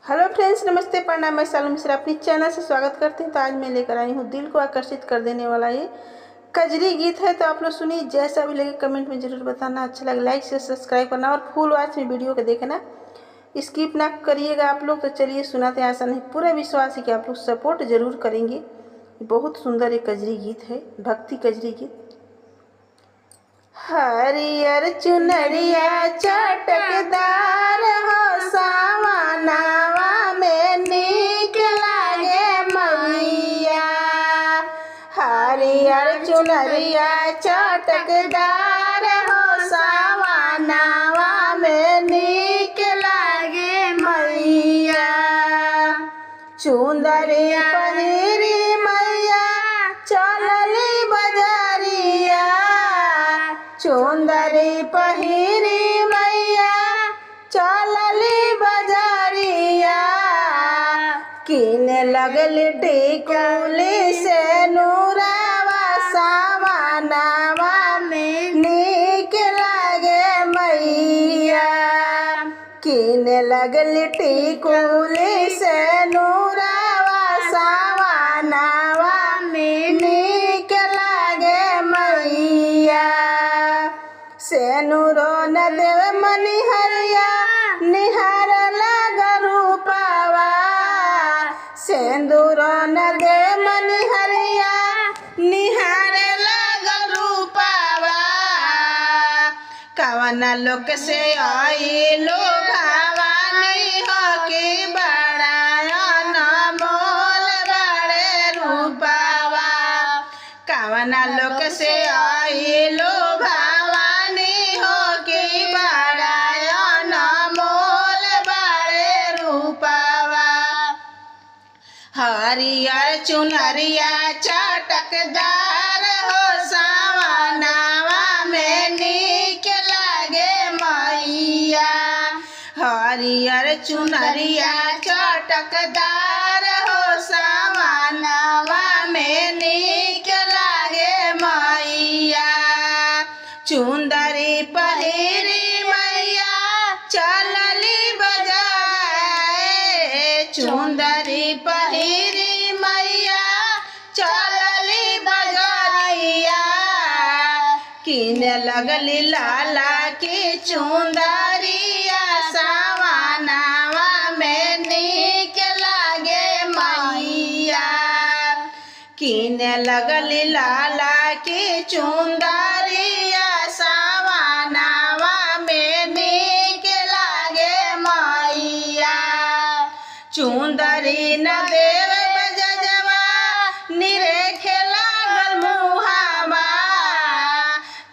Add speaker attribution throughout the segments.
Speaker 1: Hello friends, नमस्ते, प्रणाम। मैं सालू मिश्रा अपनी चैनल से स्वागत करती हूँ। तो आज मैं लेकर आई हूँ दिल को आकर्षित कर देने वाला ये कजरी गीत है। तो आप लोग सुनिए, जैसा भी लगे कमेंट में ज़रूर बताना। अच्छा लगे लाइक से सब्सक्राइब करना और फुल वॉच में वीडियो को देखना, स्किप ना करिएगा आप लोग। तो चलिए सुनाते हैं। आशा नहीं पूरा विश्वास है कि आप लोग सपोर्ट जरूर करेंगे। बहुत सुंदर एक कजरी गीत है, भक्ति कजरी गीत। हरियर चुनरिया चटकदार हो सावनावा में नीक लागे मैया। हरियर चुनरिया चटकदार हो सावनावा में नीक लागे मैया। चुंदरी पहिरी मैया चलली बजारिया। चुंदरी पहिरी मैया चलली बजारिया। किने लगली टिकुली से नूरावा सावनावा में नीक लागे मैया। किने लगली टिकुली से नूरावा सावनावा में नीक लागे मैया। सेनुरो न देव मनिहरिया निहार लग रूपावा। सेंदूरो न देव मनिहरिया निहार लग रूपावा। कवन लोक से आई लो भवानी हो कि बड़ा अनमोल बड़े रूपावा। कवन लोक से आई लो हरियर चुनरिया चटकदार हो सावनावा में नीक लागे मैया। हरियर चुनरिया चटकदार हो सावनावा में नीक लागे मैया। चुंदरी पहिरी मैया चलली बजाए। चुंदरी पहिरी मैया चलली बजारिया। किने लगली लाला की चुंदरिया सावनावा में नीक लागे मैया। किने लगली लाला की चुंदरिया सावनावा में नीक लागे मैया। चुंदरी न देव बजजवा निरेखे लागल मुहावा।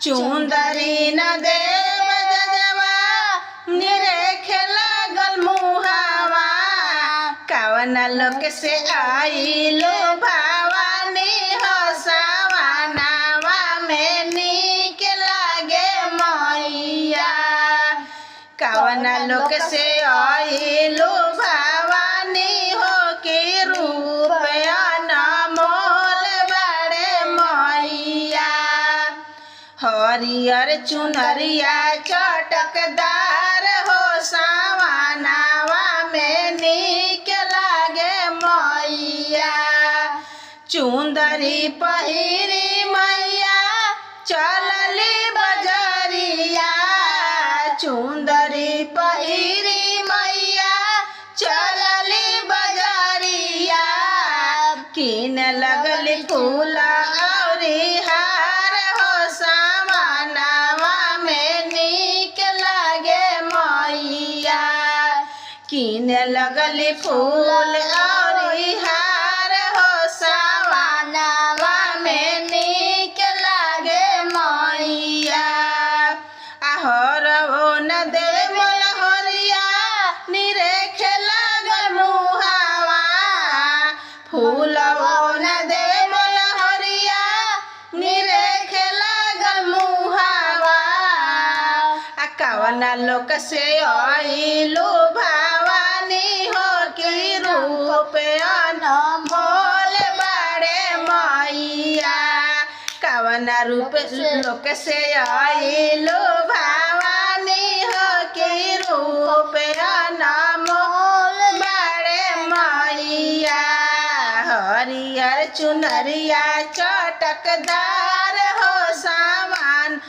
Speaker 1: चुंदरी न देव बजजवा निरेखे लागल मुहावा। कवन लोक से आई लो भवानी हो सावनावा में नीक लागे मैया। कवन लोक से आई लो भवानी हो के रूप अनमोल बड़े मैया। हरियर चुनरिया चटकदार हो सावनावा में नीक लागे मैया। चुंदरी पहिरी मैया चलली बजारिया। चुंदरी पहिरी मैया चलली बजारिया। किन लगली फूला औरी हार हो सावनावा में नीक लागे मैया। किन लगली फूल औरी हार हो सावनावा में नीक लागे मैया। आहर हो न दे मनहरिया निरेखे लागल मुहावा। फूल हो न दे मनहरिया निरेखे लागल मुहावा। कवन लोक से आइलो भवानी हो कि रूप अनमोल बड़े मैया। कवन रूप लोक से आइलो भवानी हो कि रूप अनमोल बड़े चुनरिया चटकदार हो सामान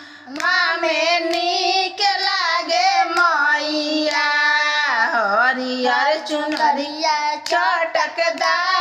Speaker 1: में नीक लागे मैया। हरियर चुनरिया चटकदार